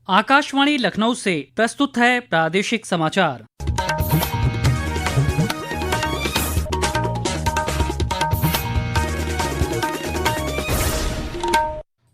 आकाशवाणी लखनऊ से प्रस्तुत है प्रादेशिक समाचार।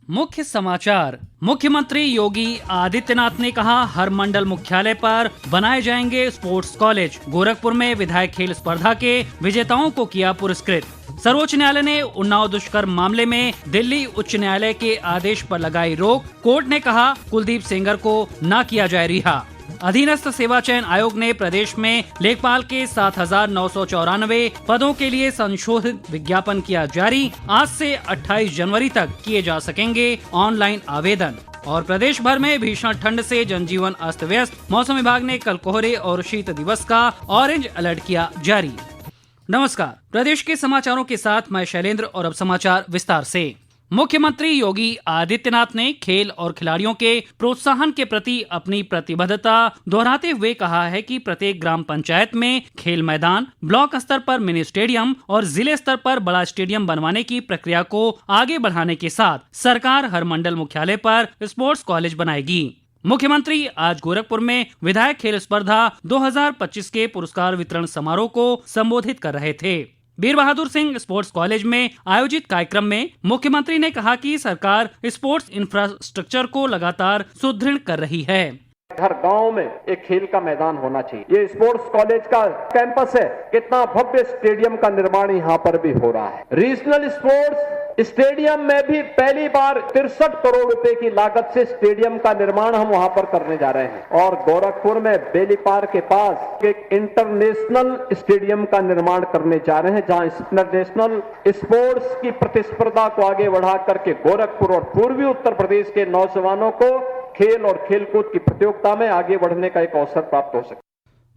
मुख्य समाचार। मुख्यमंत्री योगी आदित्यनाथ ने कहा, हर मंडल मुख्यालय पर बनाए जाएंगे स्पोर्ट्स कॉलेज। गोरखपुर में विधायक खेल स्पर्धा के विजेताओं को किया पुरस्कृत। सर्वोच्च न्यायालय ने उन्नाव दुष्कर्म मामले में दिल्ली उच्च न्यायालय के आदेश पर लगाई रोक। कोर्ट ने कहा, कुलदीप सेंगर को न किया जाए रिहा। अधीनस्थ सेवा चयन आयोग ने प्रदेश में लेखपाल के 7,994 पदों के लिए संशोधित विज्ञापन किया जारी। आज से 28 जनवरी तक किए जा सकेंगे ऑनलाइन आवेदन। और प्रदेश भर में भीषण ठंड से जनजीवन अस्त व्यस्त। मौसम विभाग ने कल कोहरे और शीत दिवस का ऑरेंज अलर्ट किया जारी। नमस्कार, प्रदेश के समाचारों के साथ मैं शैलेंद्र और अब समाचार विस्तार से। मुख्यमंत्री योगी आदित्यनाथ ने खेल और खिलाड़ियों के प्रोत्साहन के प्रति अपनी प्रतिबद्धता दोहराते हुए कहा है कि प्रत्येक ग्राम पंचायत में खेल मैदान, ब्लॉक स्तर पर मिनी स्टेडियम और जिले स्तर पर बड़ा स्टेडियम बनवाने की प्रक्रिया को आगे बढ़ाने के साथ सरकार हर मंडल मुख्यालय पर स्पोर्ट्स कॉलेज बनाएगी। मुख्यमंत्री आज गोरखपुर में विधायक खेल स्पर्धा 2025 के पुरस्कार वितरण समारोह को संबोधित कर रहे थे। वीर बहादुर सिंह स्पोर्ट्स कॉलेज में आयोजित कार्यक्रम में मुख्यमंत्री ने कहा कि सरकार स्पोर्ट्स इंफ्रास्ट्रक्चर को लगातार सुदृढ़ कर रही है। हर गांव में एक खेल का मैदान होना चाहिए। ये स्पोर्ट्स कॉलेज का कैंपस है, कितना भव्य स्टेडियम का निर्माण यहाँ पर भी हो रहा है। रीजनल स्पोर्ट्स स्टेडियम में भी पहली बार 63 करोड़ रुपए की लागत से स्टेडियम का निर्माण हम वहां पर करने जा रहे हैं। और गोरखपुर में बेलीपार के पास एक इंटरनेशनल स्टेडियम का निर्माण करने जा रहे हैं, जहां इंटरनेशनल स्पोर्ट्स की प्रतिस्पर्धा को आगे बढ़ा करके गोरखपुर और पूर्वी उत्तर प्रदेश के नौजवानों को खेल और खेलकूद की प्रतियोगिता में आगे बढ़ने का एक अवसर प्राप्त हो सके।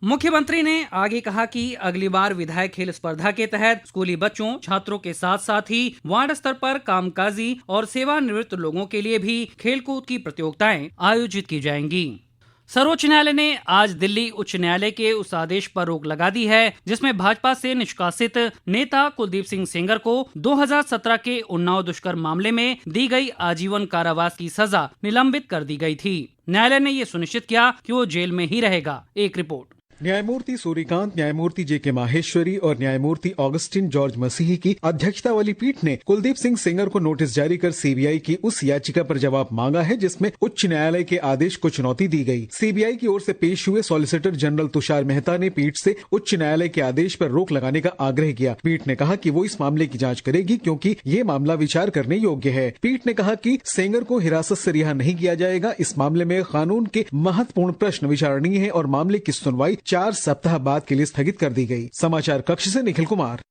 मुख्यमंत्री ने आगे कहा कि अगली बार विधायक खेल स्पर्धा के तहत स्कूली बच्चों, छात्रों के साथ साथ ही वार्ड स्तर पर कामकाजी और सेवानिवृत्त लोगों के लिए भी खेलकूद की प्रतियोगिताएं आयोजित की जाएंगी। सर्वोच्च न्यायालय ने आज दिल्ली उच्च न्यायालय के उस आदेश पर रोक लगा दी है जिसमें भाजपा से निष्कासित नेता कुलदीप सिंह सेंगर को 2017 के उन्नाव दुष्कर्म मामले में दी गई आजीवन कारावास की सजा निलंबित कर दी गई थी। न्यायालय ने ये सुनिश्चित किया कि वो जेल में ही रहेगा। एक रिपोर्ट। न्यायमूर्ति सूर्यकांत, न्यायमूर्ति जे.के. माहेश्वरी और न्यायमूर्ति ऑगस्टिन जॉर्ज मसीही की अध्यक्षता वाली पीठ ने कुलदीप सिंह सेंगर को नोटिस जारी कर सीबीआई की उस याचिका पर जवाब मांगा है जिसमें उच्च न्यायालय के आदेश को चुनौती दी गई। सीबीआई की ओर से पेश हुए सॉलिसिटर जनरल तुषार मेहता ने पीठ से उच्च न्यायालय के आदेश पर रोक लगाने का आग्रह किया। पीठ ने कहा कि वो इस मामले की जांच करेगी क्योंकि ये मामला विचार करने योग्य है। पीठ ने कहा कि सेंगर को हिरासत से रिहा नहीं किया जाएगा। इस मामले में कानून के महत्वपूर्ण प्रश्न विचारणीय है और मामले की सुनवाई 4 सप्ताह बाद के लिए स्थगित कर दी गई। समाचार कक्ष से निखिल कुमार।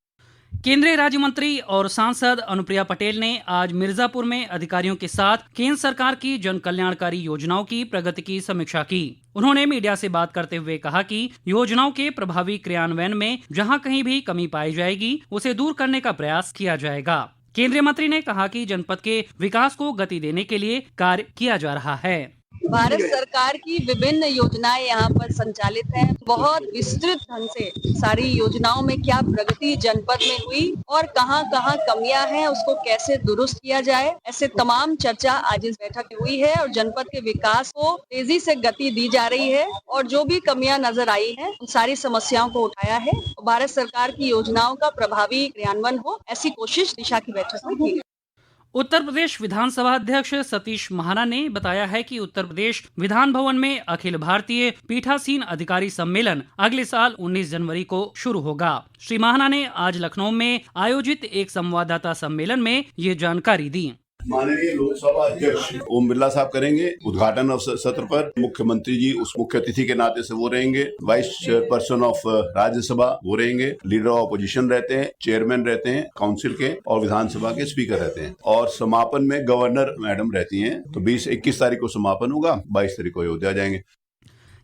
केंद्रीय राज्य मंत्री और सांसद अनुप्रिया पटेल ने आज मिर्जापुर में अधिकारियों के साथ केंद्र सरकार की जन कल्याणकारी योजनाओं की प्रगति की समीक्षा की। उन्होंने मीडिया से बात करते हुए कहा कि योजनाओं के प्रभावी क्रियान्वयन में जहां कहीं भी कमी पाई जाएगी उसे दूर करने का प्रयास किया जाएगा। केंद्रीय मंत्री ने कहा कि जनपद के विकास को गति देने के लिए कार्य किया जा रहा है। भारत सरकार की विभिन्न योजनाएं यहाँ पर संचालित हैं। बहुत विस्तृत ढंग से सारी योजनाओं में क्या प्रगति जनपद में हुई और कहाँ कहाँ कमियां हैं, उसको कैसे दुरुस्त किया जाए, ऐसे तमाम चर्चा आज इस बैठक में हुई है। और जनपद के विकास को तेजी से गति दी जा रही है और जो भी कमियां नजर आई हैं उन सारी समस्याओं को उठाया है। भारत सरकार की योजनाओं का प्रभावी क्रियान्वयन हो, ऐसी कोशिश दिशा की बैठक में की। उत्तर प्रदेश विधानसभा अध्यक्ष सतीश महाना ने बताया है कि उत्तर प्रदेश विधान भवन में अखिल भारतीय पीठासीन अधिकारी सम्मेलन अगले साल 19 जनवरी को शुरू होगा। श्री महाना ने आज लखनऊ में आयोजित एक संवाददाता सम्मेलन में ये जानकारी दी। माननीय लोकसभा अध्यक्ष ओम बिरला साहब करेंगे उद्घाटन सत्र पर। मुख्यमंत्री जी उस मुख्य अतिथि के नाते से वो रहेंगे। वाइस चेयरपर्सन ऑफ राज्यसभा वो रहेंगे। लीडर ऑफ अपोजिशन रहते हैं, चेयरमैन रहते हैं काउंसिल के और विधानसभा के स्पीकर रहते हैं। और समापन में गवर्नर मैडम रहती हैं। तो 21 तारीख को समापन होगा, 22 तारीख को अयोध्या जाएंगे।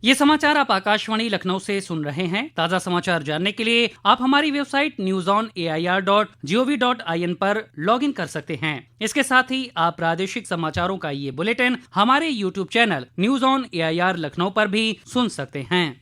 ये समाचार आप आकाशवाणी लखनऊ से सुन रहे हैं। ताज़ा समाचार जानने के लिए आप हमारी वेबसाइट newsonair.gov.in पर लॉगिन कर सकते हैं। इसके साथ ही आप प्रादेशिक समाचारों का ये बुलेटिन हमारे YouTube channel news on AIR Lucknow पर भी सुन सकते हैं।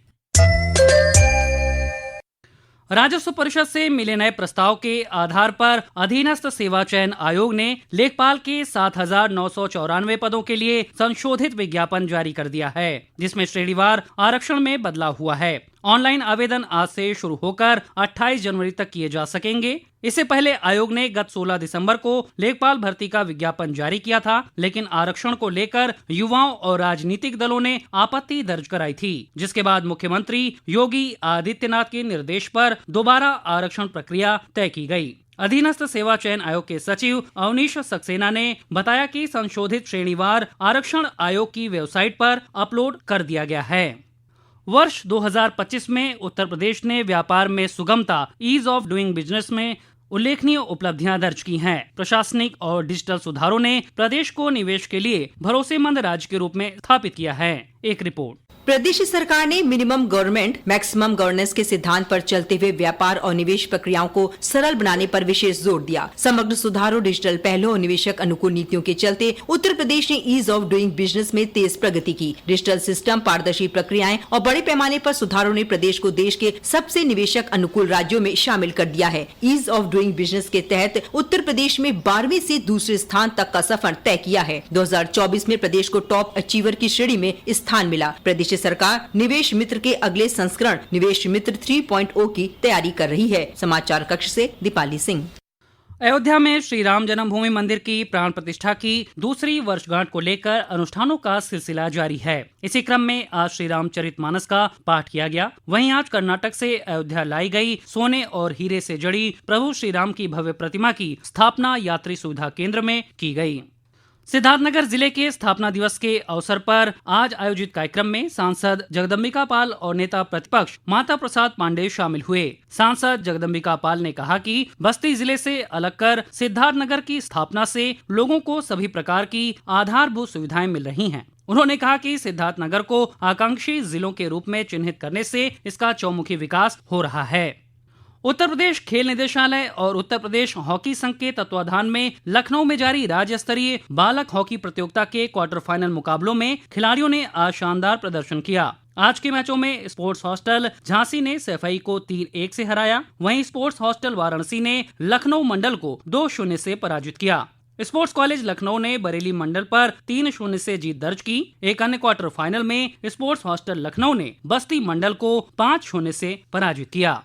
राजस्व परिषद से मिले नए प्रस्ताव के आधार पर अधीनस्थ सेवा चयन आयोग ने लेखपाल के 7,994 पदों के लिए संशोधित विज्ञापन जारी कर दिया है, जिसमें श्रेणीवार आरक्षण में बदलाव हुआ है। ऑनलाइन आवेदन आज से शुरू होकर 28 जनवरी तक किए जा सकेंगे। इससे पहले आयोग ने गत 16 दिसंबर को लेखपाल भर्ती का विज्ञापन जारी किया था, लेकिन आरक्षण को लेकर युवाओं और राजनीतिक दलों ने आपत्ति दर्ज कराई थी, जिसके बाद मुख्यमंत्री योगी आदित्यनाथ के निर्देश पर दोबारा आरक्षण प्रक्रिया तय की गई। अधीनस्थ सेवा चयन आयोग के सचिव अवनीश सक्सेना ने बताया कि संशोधित श्रेणीवार आरक्षण आयोग की वेबसाइट पर अपलोड कर दिया गया है। वर्ष 2025 में उत्तर प्रदेश ने व्यापार में सुगमता, ईज ऑफ डूइंग बिजनेस में उल्लेखनीय उपलब्धियां दर्ज की हैं। प्रशासनिक और डिजिटल सुधारों ने प्रदेश को निवेश के लिए भरोसेमंद राज्य के रूप में स्थापित किया है। एक रिपोर्ट। प्रदेश सरकार ने मिनिमम गवर्नमेंट मैक्सिमम गवर्नेंस के सिद्धांत पर चलते हुए व्यापार और निवेश प्रक्रियाओं को सरल बनाने पर विशेष जोर दिया। समग्र सुधारों, डिजिटल पहलों और निवेशक अनुकूल नीतियों के चलते उत्तर प्रदेश ने ईज ऑफ डूइंग बिजनेस में तेज प्रगति की। डिजिटल सिस्टम, पारदर्शी प्रक्रियाएं और बड़े पैमाने पर सुधारों ने प्रदेश को देश के सबसे निवेशक अनुकूल राज्यों में शामिल कर दिया है। ईज ऑफ डूइंग बिजनेस के तहत उत्तर प्रदेश में 12वें से दूसरे स्थान तक का सफर तय किया है। 2024 में प्रदेश को टॉप अचीवर की श्रेणी में स्थान मिला। प्रदेश सरकार निवेश मित्र के अगले संस्करण निवेश मित्र 3.0 की तैयारी कर रही है। समाचार कक्ष से दीपाली सिंह। अयोध्या में श्री राम जन्मभूमि मंदिर की प्राण प्रतिष्ठा की दूसरी वर्षगांठ को लेकर अनुष्ठानों का सिलसिला जारी है। इसी क्रम में आज श्री रामचरितमानस का पाठ किया गया। वहीं आज कर्नाटक से अयोध्या लाई गई सोने और हीरे से जड़ी प्रभु श्री राम की भव्य प्रतिमा की स्थापना यात्री सुविधा केंद्र में की गई। सिद्धार्थनगर जिले के स्थापना दिवस के अवसर पर आज आयोजित कार्यक्रम में सांसद जगदम्बिका पाल और नेता प्रतिपक्ष माता प्रसाद पांडे शामिल हुए। सांसद जगदम्बिका पाल ने कहा कि बस्ती जिले से अलग कर सिद्धार्थनगर की स्थापना से लोगों को सभी प्रकार की आधारभूत सुविधाएं मिल रही हैं। उन्होंने कहा कि सिद्धार्थनगर को आकांक्षी जिलों के रूप में चिन्हित करने से इसका चौमुखी विकास हो रहा है। उत्तर प्रदेश खेल निदेशालय और उत्तर प्रदेश हॉकी संघ के तत्वाधान में लखनऊ में जारी राज्य स्तरीय बालक हॉकी प्रतियोगिता के क्वार्टर फाइनल मुकाबलों में खिलाड़ियों ने आज शानदार प्रदर्शन किया। आज के मैचों में स्पोर्ट्स हॉस्टल झांसी ने सैफई को 3-1 से हराया। वहीं स्पोर्ट्स हॉस्टल वाराणसी ने लखनऊ मंडल को 2-0 से पराजित किया। स्पोर्ट्स कॉलेज लखनऊ ने बरेली मंडल पर 3-0 से जीत दर्ज की। एक अन्य क्वार्टर फाइनल में स्पोर्ट्स हॉस्टल लखनऊ ने बस्ती मंडल को 5-0 से पराजित किया।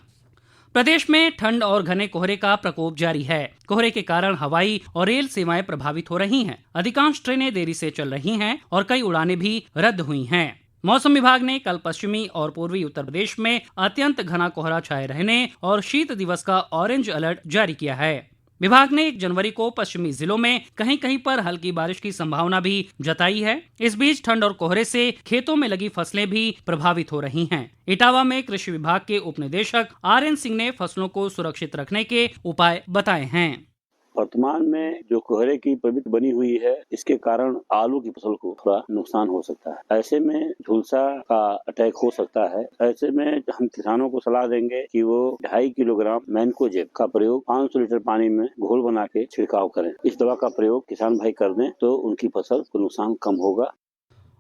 प्रदेश में ठंड और घने कोहरे का प्रकोप जारी है। कोहरे के कारण हवाई और रेल सेवाएं प्रभावित हो रही हैं। अधिकांश ट्रेनें देरी से चल रही हैं और कई उड़ानें भी रद्द हुई हैं। मौसम विभाग ने कल पश्चिमी और पूर्वी उत्तर प्रदेश में अत्यंत घना कोहरा छाए रहने और शीत दिवस का ऑरेंज अलर्ट जारी किया है। विभाग ने 1 जनवरी को पश्चिमी जिलों में कहीं कहीं पर हल्की बारिश की संभावना भी जताई है। इस बीच ठंड और कोहरे से खेतों में लगी फसलें भी प्रभावित हो रही हैं। इटावा में कृषि विभाग के उप निदेशक RN सिंह ने फसलों को सुरक्षित रखने के उपाय बताए हैं। वर्तमान में जो कोहरे की प्रवृत्ति बनी हुई है, इसके कारण आलू की फसल को थोड़ा नुकसान हो सकता है। ऐसे में झुलसा का अटैक हो सकता है। ऐसे में हम किसानों को सलाह देंगे कि वो 2.5 किलोग्राम मैनकोजेब का प्रयोग 500 लीटर पानी में घोल बना के छिड़काव करें। इस दवा का प्रयोग किसान भाई कर दें तो उनकी फसल को नुकसान कम होगा।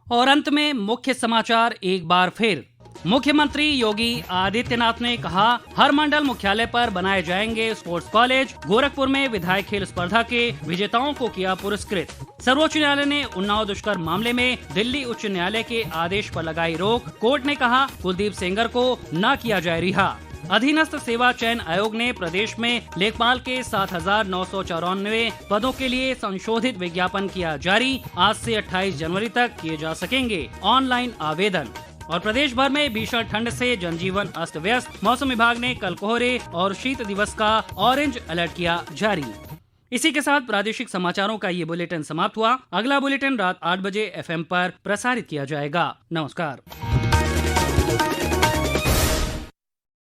और अंत में मुख्य समाचार एक बार फिर। मुख्यमंत्री योगी आदित्यनाथ ने कहा, हर मंडल मुख्यालय पर बनाए जाएंगे स्पोर्ट्स कॉलेज। गोरखपुर में विधायक खेल स्पर्धा के विजेताओं को किया पुरस्कृत। सर्वोच्च न्यायालय ने उन्नाव दुष्कर्म मामले में दिल्ली उच्च न्यायालय के आदेश पर लगाई रोक। कोर्ट ने कहा, कुलदीप सेंगर को न किया जाए रिहा। अधीनस्थ सेवा चयन आयोग ने प्रदेश में लेखपाल के 7,994 पदों के लिए संशोधित विज्ञापन किया जारी। आज से 28 जनवरी तक किए जा सकेंगे ऑनलाइन आवेदन। और प्रदेश भर में भीषण ठंड से जनजीवन अस्त व्यस्त। मौसम विभाग ने कल कोहरे और शीत दिवस का ऑरेंज अलर्ट किया जारी। इसी के साथ प्रादेशिक समाचारों का ये बुलेटिन समाप्त हुआ। अगला बुलेटिन रात 8 बजे FM पर प्रसारित किया जाएगा। नमस्कार।